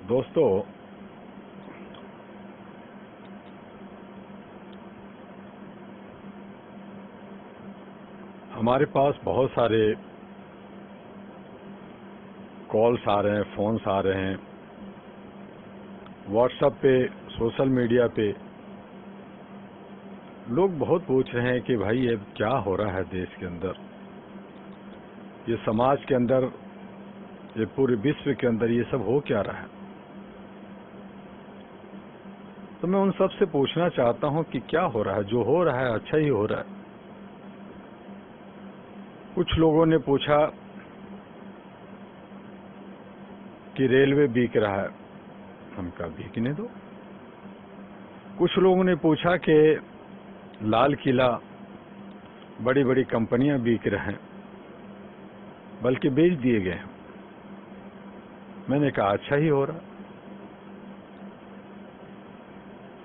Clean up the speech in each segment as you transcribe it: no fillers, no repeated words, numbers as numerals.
दोस्तों, हमारे पास बहुत सारे कॉल्स आ रहे हैं, फ़ोन्स आ रहे हैं, व्हाट्सएप पे, सोशल मीडिया पे लोग बहुत पूछ रहे हैं कि भाई ये क्या हो रहा है देश के अंदर, ये समाज के अंदर, ये पूरे विश्व के अंदर ये सब हो क्या रहा है। तो मैं उन सब से पूछना चाहता हूं कि क्या हो रहा है। जो हो रहा है अच्छा ही हो रहा है। कुछ लोगों ने पूछा कि रेलवे बिक रहा है, हम कहा बिकने दो। कुछ लोगों ने पूछा कि लाल किला, बड़ी बड़ी कंपनियां बिक रहे हैं, बल्कि बेच दिए गए हैं। मैंने कहा अच्छा ही हो रहा।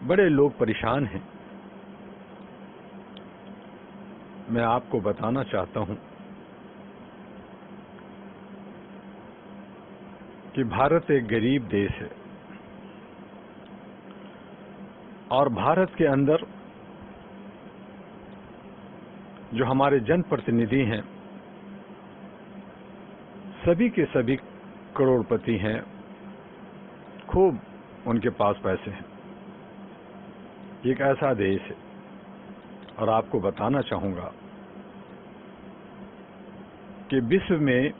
बड़े लोग परेशान हैं। मैं आपको बताना चाहता हूं कि भारत एक गरीब देश है और भारत के अंदर जो हमारे जनप्रतिनिधि हैं, सभी के सभी करोड़पति हैं, खूब उनके पास पैसे हैं। एक ऐसा देश है और आपको बताना चाहूंगा कि विश्व में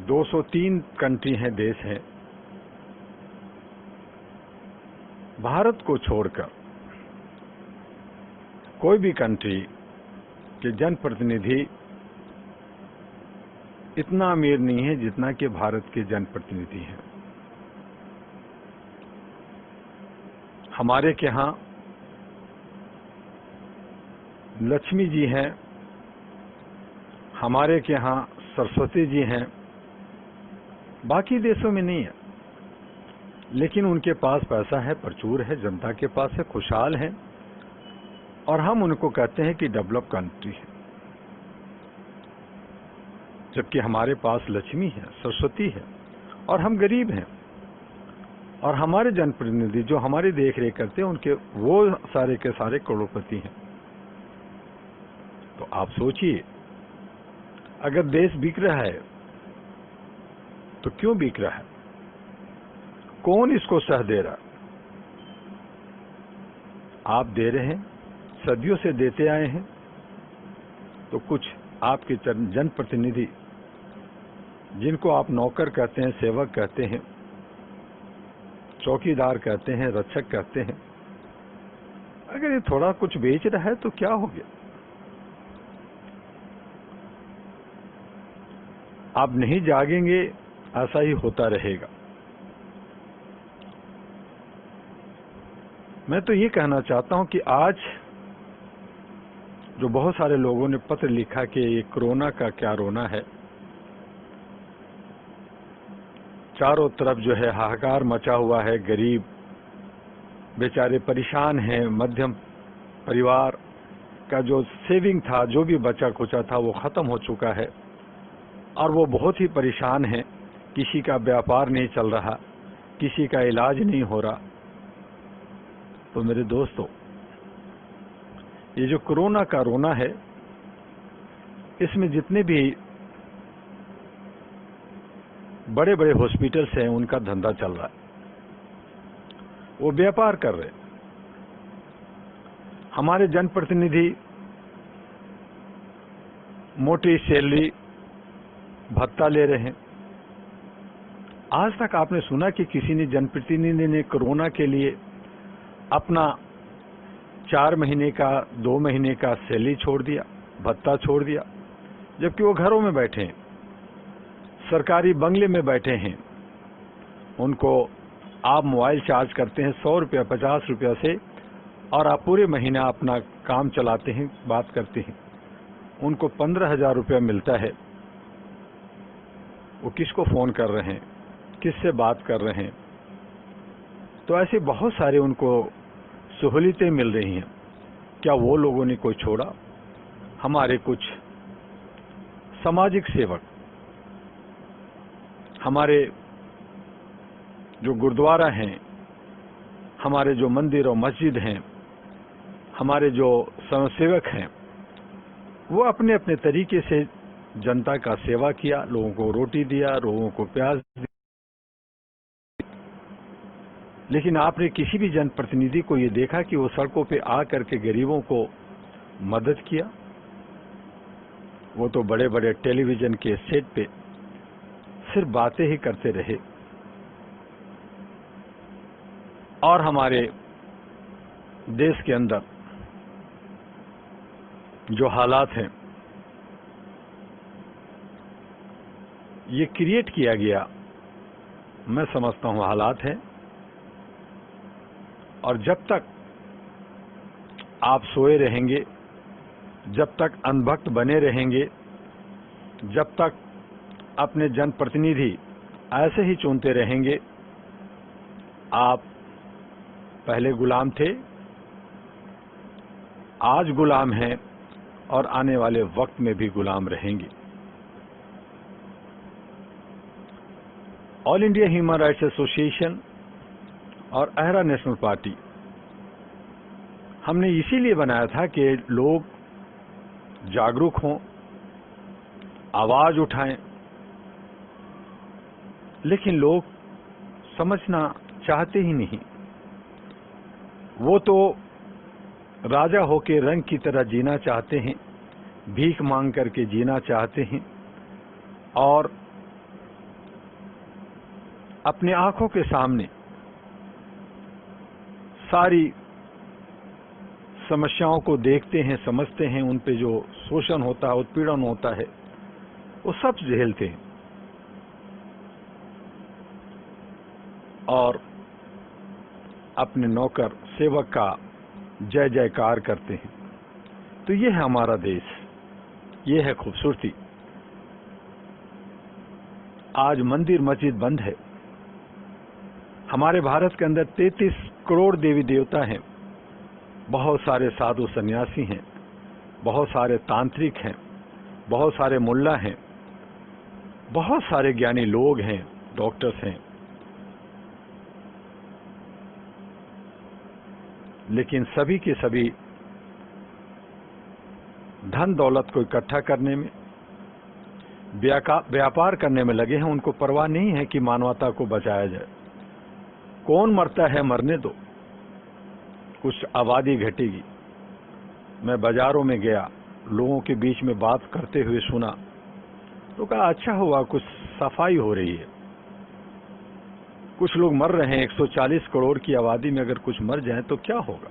203 कंट्री हैं, देश हैं। भारत को छोड़कर कोई भी कंट्री के जनप्रतिनिधि इतना अमीर नहीं है जितना कि भारत के जनप्रतिनिधि हैं। हमारे के यहाँ लक्ष्मी जी हैं, हमारे के यहाँ सरस्वती जी हैं, बाकी देशों में नहीं है। लेकिन उनके पास पैसा है, प्रचुर है, जनता के पास है, खुशहाल है, और हम उनको कहते हैं कि डेवलप कंट्री है। जबकि हमारे पास लक्ष्मी है, सरस्वती है, और हम गरीब हैं। और हमारे जनप्रतिनिधि जो हमारी देख रेख करते हैं, उनके वो सारे के सारे करोड़पति हैं। तो आप सोचिए, अगर देश बिक रहा है तो क्यों बिक रहा है? कौन इसको सह दे रहा? आप दे रहे हैं, सदियों से देते आए हैं। तो कुछ आपके जनप्रतिनिधि, जिनको आप नौकर कहते हैं, सेवक कहते हैं, चौकीदार कहते हैं, रक्षक कहते हैं, अगर ये थोड़ा कुछ बेच रहा है तो क्या हो गया? आप नहीं जागेंगे, ऐसा ही होता रहेगा। मैं तो ये कहना चाहता हूं कि आज जो बहुत सारे लोगों ने पत्र लिखा कि ये कोरोना का क्या रोना है, चारों तरफ जो है हाहाकार मचा हुआ है, गरीब बेचारे परेशान हैं, मध्यम परिवार का जो सेविंग था, जो भी बचा खुचा था, वो खत्म हो चुका है और वो बहुत ही परेशान है। किसी का व्यापार नहीं चल रहा, किसी का इलाज नहीं हो रहा। तो मेरे दोस्तों, ये जो कोरोना का रोना है, इसमें जितने भी बड़े बड़े हॉस्पिटल्स हैं, उनका धंधा चल रहा है, वो व्यापार कर रहे हैं। हमारे जनप्रतिनिधि मोटी सैलरी भत्ता ले रहे हैं। आज तक आपने सुना कि किसी ने जनप्रतिनिधि ने कोरोना के लिए अपना 4 महीने का, 2 महीने का सैलरी छोड़ दिया, भत्ता छोड़ दिया, जबकि वो घरों में बैठे हैं, सरकारी बंगले में बैठे हैं। उनको आप मोबाइल चार्ज करते हैं 100 रुपया, 50 रुपया से, और आप पूरे महीना अपना काम चलाते हैं, बात करते हैं। उनको 15,000 रुपया मिलता है। वो किसको फोन कर रहे हैं, किससे बात कर रहे हैं? तो ऐसे बहुत सारे उनको सहूलियतें मिल रही हैं। क्या वो लोगों ने कोई छोड़ा? हमारे कुछ सामाजिक सेवक, हमारे जो गुरुद्वारा हैं, हमारे जो मंदिर और मस्जिद हैं, हमारे जो स्वयंसेवक हैं, वो अपने अपने तरीके से जनता का सेवा किया, लोगों को रोटी दिया, लोगों को प्याज दिया। लेकिन आपने किसी भी जनप्रतिनिधि को ये देखा कि वो सड़कों पे आ करके गरीबों को मदद किया? वो तो बड़े बड़े टेलीविजन के सेट पे सिर्फ बातें ही करते रहे। और हमारे देश के अंदर जो हालात हैं, ये क्रिएट किया गया, मैं समझता हूं हालात हैं। और जब तक आप सोए रहेंगे, जब तक अनभक्त बने रहेंगे, जब तक अपने जनप्रतिनिधि ऐसे ही चुनते रहेंगे, आप पहले गुलाम थे, आज गुलाम हैं और आने वाले वक्त में भी गुलाम रहेंगे। All India human rights association और अहरा नेशनल पार्टी हमने इसीलिए बनाया था कि लोग जागरूक हों, आवाज उठाएं, लेकिन लोग समझना चाहते ही नहीं। वो तो राजा होके रंग की तरह जीना चाहते हैं, भीख मांग करके जीना चाहते हैं और अपने आंखों के सामने सारी समस्याओं को देखते हैं, समझते हैं, उन पे जो शोषण होता है, उत्पीड़न होता है, वो सब झेलते हैं और अपने नौकर सेवक का जय जयकार करते हैं। तो ये है हमारा देश, ये है खूबसूरती। आज मंदिर मस्जिद बंद है। हमारे भारत के अंदर 33 करोड़ देवी देवता हैं, बहुत सारे साधु सन्यासी हैं, बहुत सारे तांत्रिक हैं, बहुत सारे मुल्ला हैं, बहुत सारे ज्ञानी लोग हैं, डॉक्टर्स हैं। लेकिन सभी के सभी धन दौलत को इकट्ठा करने में, व्यापार करने में लगे हैं। उनको परवाह नहीं है कि मानवता को बचाया जाए। कौन मरता है मरने दो, कुछ आबादी घटेगी। मैं बाजारों में गया, लोगों के बीच में बात करते हुए सुना, तो कहा अच्छा हुआ कुछ सफाई हो रही है। कुछ लोग मर रहे हैं, 140 करोड़ की आबादी में अगर कुछ मर जाए तो क्या होगा।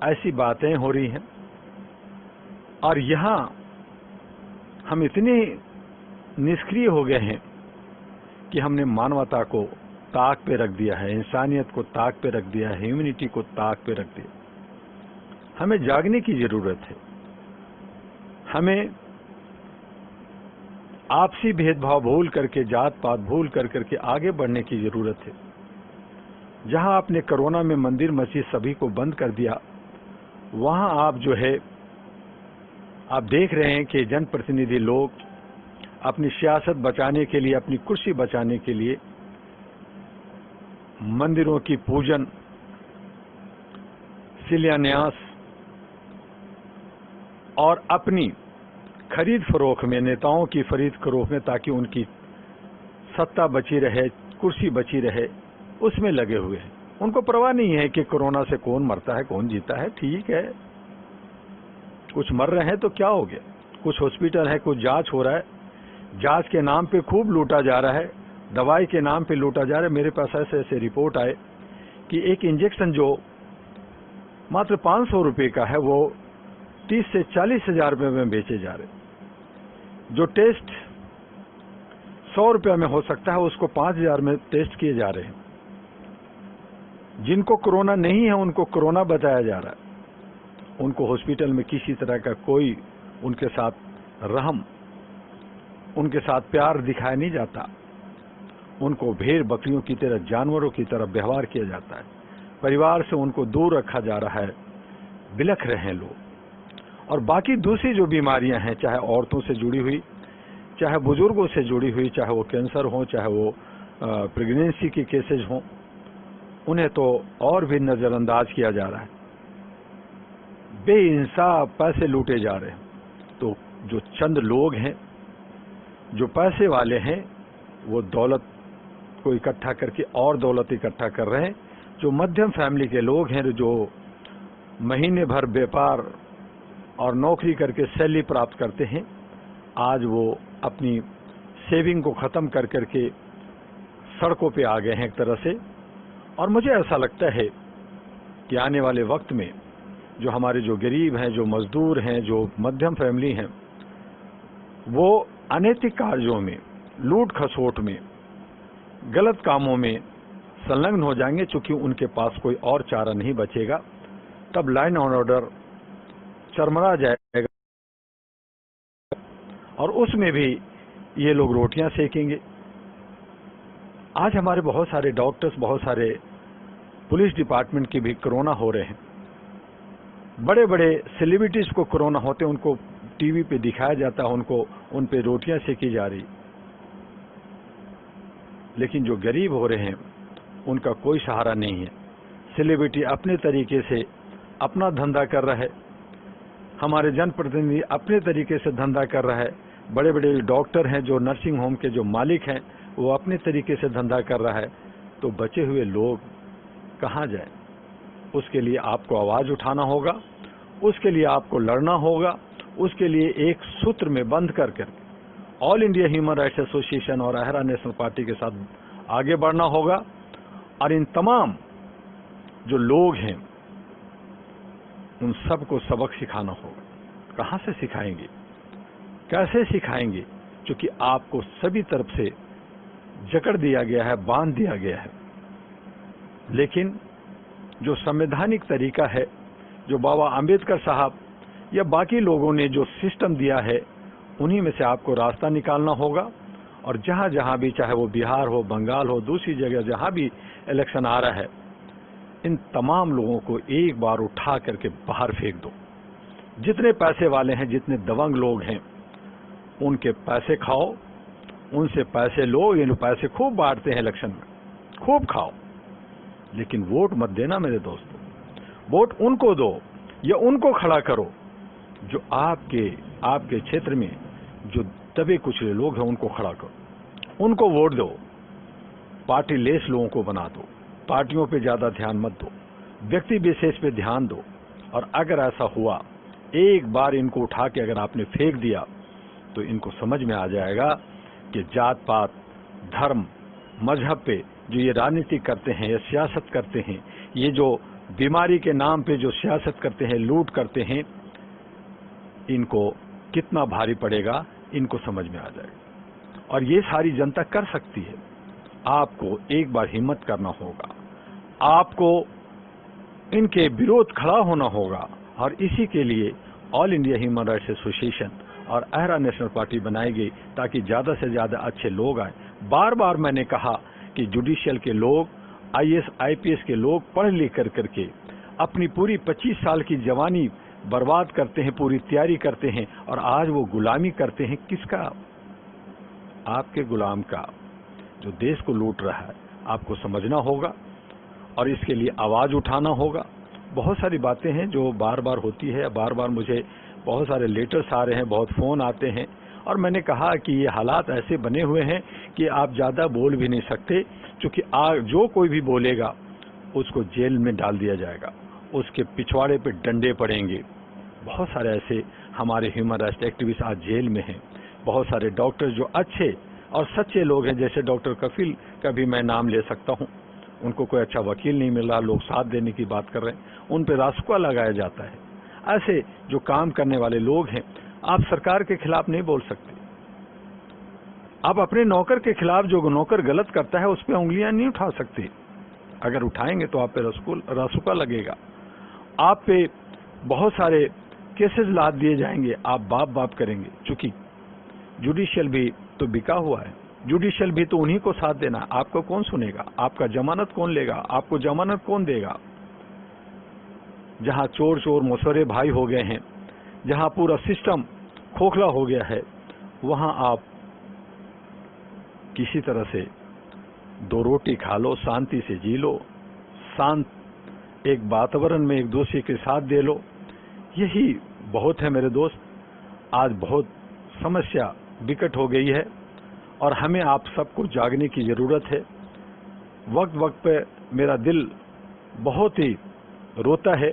ऐसी बातें हो रही हैं और यहां हम इतने निष्क्रिय हो गए हैं कि हमने मानवता को ताक पे रख दिया है, इंसानियत को ताक पे रख दिया है, ह्यूमैनिटी को ताक पे रख दिया। हमें जागने की जरूरत है। हमें आपसी भेदभाव भूल करके, जात पात भूल करके आगे बढ़ने की जरूरत है। जहां आपने कोरोना में मंदिर मस्जिद सभी को बंद कर दिया, वहां आप जो है आप देख रहे हैं कि जनप्रतिनिधि लोग अपनी सियासत बचाने के लिए, अपनी कुर्सी बचाने के लिए मंदिरों की पूजन, शिलान्यास और अपनी खरीद फरोख्त में, नेताओं की खरीद फरोख्त में, ताकि उनकी सत्ता बची रहे, कुर्सी बची रहे, उसमें लगे हुए हैं। उनको परवाह नहीं है कि कोरोना से कौन मरता है कौन जीता है। ठीक है, कुछ मर रहे हैं तो क्या हो गया। कुछ हॉस्पिटल है, कुछ जांच हो रहा है, जांच के नाम पे खूब लूटा जा रहा है, दवाई के नाम पे लूटा जा रहा है। मेरे पास ऐसे ऐसे रिपोर्ट आए कि एक इंजेक्शन जो मात्र 500 रुपए का है, वो 30 से 40 हजार रुपए में बेचे जा रहे। जो टेस्ट 100 रुपए में हो सकता है, उसको 5000 में टेस्ट किए जा रहे हैं। जिनको कोरोना नहीं है उनको कोरोना बताया जा रहा है। उनको हॉस्पिटल में किसी तरह का कोई उनके साथ रहम, उनके साथ प्यार दिखाया नहीं जाता। उनको भेड़ बकरियों की तरह, जानवरों की तरह व्यवहार किया जाता है। परिवार से उनको दूर रखा जा रहा है, बिलख रहे हैं लोग। और बाकी दूसरी जो बीमारियां हैं, चाहे औरतों से जुड़ी हुई, चाहे बुजुर्गों से जुड़ी हुई, चाहे वो कैंसर हो, चाहे वो प्रेगनेंसी के केसेज हों, उन्हें तो और भी नजरअंदाज किया जा रहा है। बेइंसाफ पैसे लूटे जा रहे हैं। तो जो चंद लोग हैं, जो पैसे वाले हैं, वो दौलत को इकट्ठा करके और दौलत इकट्ठा कर रहे हैं। जो मध्यम फैमिली के लोग हैं, जो महीने भर व्यापार और नौकरी करके सैलरी प्राप्त करते हैं, आज वो अपनी सेविंग को खत्म कर करके सड़कों पे आ गए हैं एक तरह से। और मुझे ऐसा लगता है कि आने वाले वक्त में जो हमारे जो गरीब हैं, जो मजदूर हैं, जो मध्यम फैमिली हैं, वो अनैतिक कार्यों में, लूट खसोट में, गलत कामों में संलग्न हो जाएंगे, चूंकि उनके पास कोई और चारा नहीं बचेगा। तब लाइन ऑन ऑर्डर चरमरा जाएगा और उसमें भी ये लोग रोटियां सेकेंगे। आज हमारे बहुत सारे डॉक्टर्स, बहुत सारे पुलिस डिपार्टमेंट के भी कोरोना हो रहे हैं। बड़े बड़े सेलिब्रिटीज को कोरोना होते, उनको टीवी पे दिखाया जाता है, उनको उन पे रोटियां सेकी जा रही। लेकिन जो गरीब हो रहे हैं उनका कोई सहारा नहीं है। सेलिब्रिटी अपने तरीके से अपना धंधा कर रहा है, हमारे जनप्रतिनिधि अपने तरीके से धंधा कर रहा है, बड़े बड़े डॉक्टर हैं, जो नर्सिंग होम के जो मालिक हैं, वो अपने तरीके से धंधा कर रहा है। तो बचे हुए लोग कहाँ जाएं? उसके लिए आपको आवाज उठाना होगा, उसके लिए आपको लड़ना होगा, उसके लिए एक सूत्र में बंध कर all India human rights association और अहरा नेशनल पार्टी के साथ आगे बढ़ना होगा। और इन तमाम जो लोग हैं उन सबको सबक सिखाना होगा। कहां से सिखाएंगे, कैसे सिखाएंगे? क्योंकि आपको सभी तरफ से जकड़ दिया गया है, बांध दिया गया है। लेकिन जो संवैधानिक तरीका है, जो बाबा अंबेडकर साहब या बाकी लोगों ने जो सिस्टम दिया है, उन्हीं में से आपको रास्ता निकालना होगा। और जहां जहां भी, चाहे वो बिहार हो, बंगाल हो, दूसरी जगह जहां भी इलेक्शन आ रहा है, इन तमाम लोगों को एक बार उठा करके बाहर फेंक दो। जितने पैसे वाले हैं, जितने दबंग लोग हैं, उनके पैसे खाओ, उनसे पैसे लो। ये लोग पैसे खूब बांटते हैं इलेक्शन में, खूब खाओ, लेकिन वोट मत देना मेरे दोस्तों। वोट उनको दो या उनको खड़ा करो जो आपके क्षेत्र में जो दबे कुचले लोग हैं, उनको खड़ा करो, उनको वोट दो। पार्टी लेस लोगों को बना दो, पार्टियों पे ज्यादा ध्यान मत दो, व्यक्ति विशेष पे ध्यान दो। और अगर ऐसा हुआ, एक बार इनको उठा के अगर आपने फेंक दिया, तो इनको समझ में आ जाएगा कि जात पात, धर्म, मजहब पे जो ये राजनीति करते हैं या सियासत करते हैं, ये जो बीमारी के नाम पे जो सियासत करते हैं, लूट करते हैं, इनको कितना भारी पड़ेगा, इनको समझ में आ जाएगा। और ये सारी जनता कर सकती है। आपको एक बार हिम्मत करना होगा, आपको इनके विरोध खड़ा होना होगा। और इसी के लिए all India human rights association और अहरा नेशनल पार्टी बनाई गई, ताकि ज्यादा से ज्यादा अच्छे लोग आए। बार बार मैंने कहा कि जुडिशियल के लोग, आईएएस आईपीएस के लोग पढ़ लिख करके अपनी पूरी 25 साल की जवानी बर्बाद करते हैं, पूरी तैयारी करते हैं, और आज वो गुलामी करते हैं। किसका? आपके गुलाम का, जो देश को लूट रहा है। आपको समझना होगा और इसके लिए आवाज उठाना होगा। बहुत सारी बातें हैं जो बार बार होती है, बार बार मुझे बहुत सारे लेटर्स आ रहे हैं, बहुत फोन आते हैं, और मैंने कहा कि ये हालात ऐसे बने हुए हैं कि आप ज्यादा बोल भी नहीं सकते, क्योंकि जो कोई भी बोलेगा उसको जेल में डाल दिया जाएगा, उसके पिछवाड़े पे डंडे पड़ेंगे। बहुत सारे ऐसे हमारे ह्यूमन राइट्स एक्टिविस्ट आज जेल में हैं। बहुत सारे डॉक्टर जो अच्छे और सच्चे लोग हैं, जैसे डॉक्टर कफिल का भी मैं नाम ले सकता हूं, उनको कोई अच्छा वकील नहीं मिल रहा, लोग साथ देने की बात कर रहे हैं, उन पे रासुका लगाया जाता है। ऐसे जो काम करने वाले लोग हैं, आप सरकार के खिलाफ नहीं बोल सकते। आप अपने नौकर के खिलाफ, जो नौकर गलत करता है, उस पर उंगलियां नहीं उठा सकते। अगर उठाएंगे तो आप पे रासुका लगेगा, आप पे बहुत सारे केसेस लाद दिए जाएंगे, आप बाप करेंगे। चूंकि जुडिशियल भी तो बिका हुआ है, जुडिशियल भी तो उन्हीं को साथ देना। आपको कौन सुनेगा? आपका जमानत कौन लेगा? आपको जमानत कौन देगा? जहां चोर चोर मसोरे भाई हो गए हैं, जहां पूरा सिस्टम खोखला हो गया है, वहां आप किसी तरह से दो रोटी खा लो, शांति से जी लो, शांत एक वातावरण में एक दूसरे के साथ दे लो, यही बहुत है मेरे दोस्त। आज बहुत समस्या विकट हो गई है और हमें आप सबको जागने की ज़रूरत है। वक्त वक्त पे मेरा दिल बहुत ही रोता है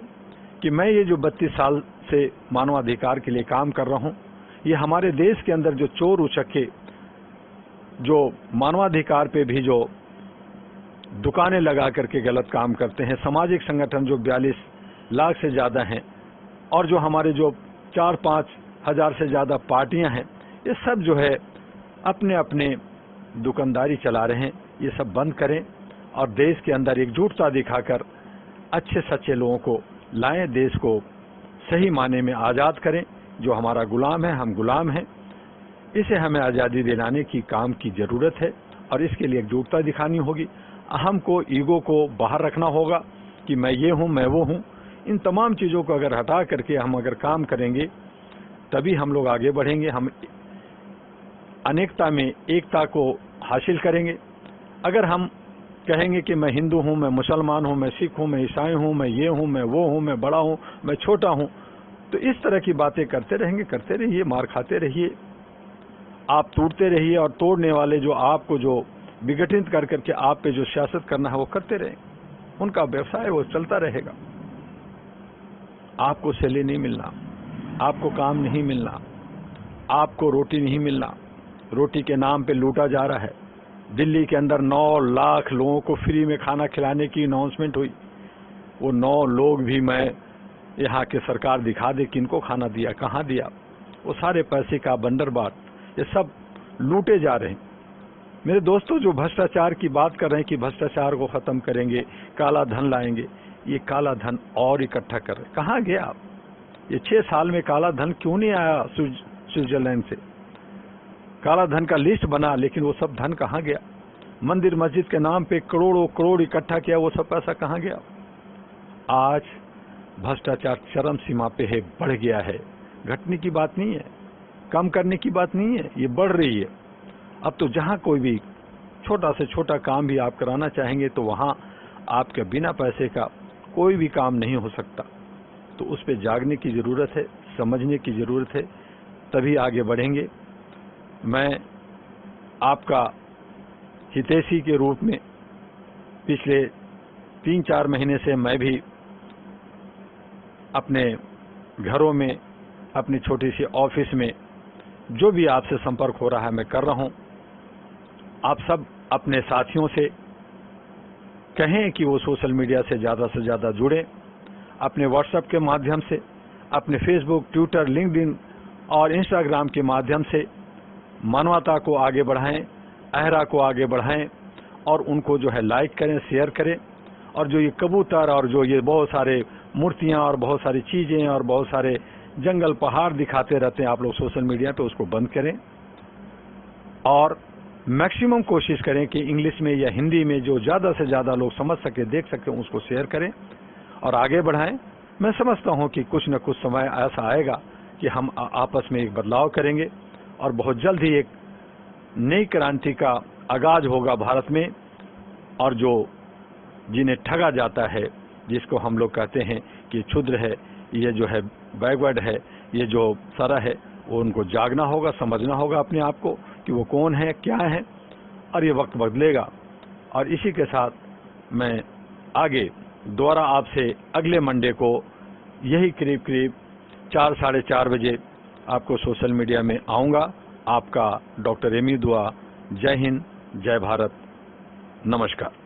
कि मैं ये जो 32 साल से मानवाधिकार के लिए काम कर रहा हूँ, ये हमारे देश के अंदर जो चोर उचक्के जो मानवाधिकार पे भी जो दुकानें लगा करके गलत काम करते हैं, सामाजिक संगठन जो 42 लाख से ज़्यादा हैं और जो हमारे जो 4-5 हज़ार से ज़्यादा पार्टियां हैं, ये सब जो है अपने अपने दुकानदारी चला रहे हैं। ये सब बंद करें और देश के अंदर एकजुटता दिखाकर अच्छे सच्चे लोगों को लाएं, देश को सही माने में आज़ाद करें। जो हमारा गुलाम है, हम गुलाम हैं, इसे हमें आज़ादी दिलाने की काम की ज़रूरत है और इसके लिए एकजुटता दिखानी होगी। अहम को, ईगो को बाहर रखना होगा कि मैं ये हूँ, मैं वो हूँ। इन तमाम चीज़ों को अगर हटा करके हम अगर काम करेंगे तभी हम लोग आगे बढ़ेंगे। हम अनेकता में एकता को हासिल करेंगे। अगर हम कहेंगे कि मैं हिंदू हूँ, मैं मुसलमान हूँ, मैं सिख हूँ, मैं ईसाई हूँ, मैं ये हूँ, मैं वो हूँ, मैं बड़ा हूँ, मैं छोटा हूँ, तो इस तरह की बातें करते रहेंगे, करते रहिए, मार खाते रहिए, आप टूटते रहिए और तोड़ने वाले जो आपको जो विघटित कर करके आप पे जो सियासत करना है वो करते रहें। उनका व्यवसाय वो चलता रहेगा। आपको सैलरी नहीं मिलना, आपको काम नहीं मिलना, आपको रोटी नहीं मिलना, रोटी के नाम पे लूटा जा रहा है। दिल्ली के अंदर 9 लाख लोगों को फ्री में खाना खिलाने की अनाउंसमेंट हुई। वो 9 लोग भी मैं यहाँ के सरकार दिखा दे किनको खाना दिया, कहाँ दिया। वो सारे पैसे का बंदरबाट, ये सब लूटे जा रहे हैं। मेरे दोस्तों, जो भ्रष्टाचार की बात कर रहे हैं कि भ्रष्टाचार को ख़त्म करेंगे, काला धन लाएंगे, ये काला धन और इकट्ठा कर रहे हैं। कहाँ गया आप? ये 6 साल में काला धन क्यों नहीं आया स्विट्जरलैंड से? काला धन का लिस्ट बना, लेकिन वो सब धन कहाँ गया? मंदिर मस्जिद के नाम पे करोड़ों करोड़ इकट्ठा किया, वो सब पैसा कहाँ गया? आज भ्रष्टाचार चरम सीमा पे है, बढ़ गया है। घटने की बात नहीं है, कम करने की बात नहीं है, ये बढ़ रही है। अब तो जहाँ कोई भी छोटा से छोटा काम भी आप कराना चाहेंगे तो वहाँ आपके बिना पैसे का कोई भी काम नहीं हो सकता। तो उस पर जागने की ज़रूरत है, समझने की ज़रूरत है, तभी आगे बढ़ेंगे। मैं आपका हितैषी के रूप में पिछले 3-4 महीने से मैं भी अपने घरों में, अपनी छोटी सी ऑफिस में जो भी आपसे संपर्क हो रहा है मैं कर रहा हूं। आप सब अपने साथियों से कहें कि वो सोशल मीडिया से ज़्यादा जुड़ें, अपने व्हाट्सएप के माध्यम से, अपने फेसबुक, ट्विटर, लिंक्डइन और इंस्टाग्राम के माध्यम से मानवता को आगे बढ़ाएं, अहरा को आगे बढ़ाएं और उनको जो है लाइक करें, शेयर करें। और जो ये कबूतर और जो ये बहुत सारे मूर्तियां और बहुत सारी चीज़ें और बहुत सारे जंगल पहाड़ दिखाते रहते हैं आप लोग सोशल मीडिया पे, उसको बंद करें और मैक्सिमम कोशिश करें कि इंग्लिश में या हिंदी में जो ज़्यादा से ज़्यादा लोग समझ सके, देख सके, उसको शेयर करें और आगे बढ़ाएं। मैं समझता हूं कि कुछ न कुछ समय ऐसा आएगा कि हम आपस में एक बदलाव करेंगे और बहुत जल्द ही एक नई क्रांति का आगाज होगा भारत में। और जो जिन्हें ठगा जाता है, जिसको हम लोग कहते हैं कि क्षुद्र है, ये जो है बैकवर्ड है, ये जो सारा है, वो उनको जागना होगा, समझना होगा अपने आप को कि वो कौन है, क्या है, और ये वक्त बदलेगा। और इसी के साथ मैं आगे दोबारा आपसे अगले मंडे को यही करीब 4-4:30 बजे आपको सोशल मीडिया में आऊँगा। आपका डॉक्टर एमी दुआ। जय हिंद, जय भारत, नमस्कार।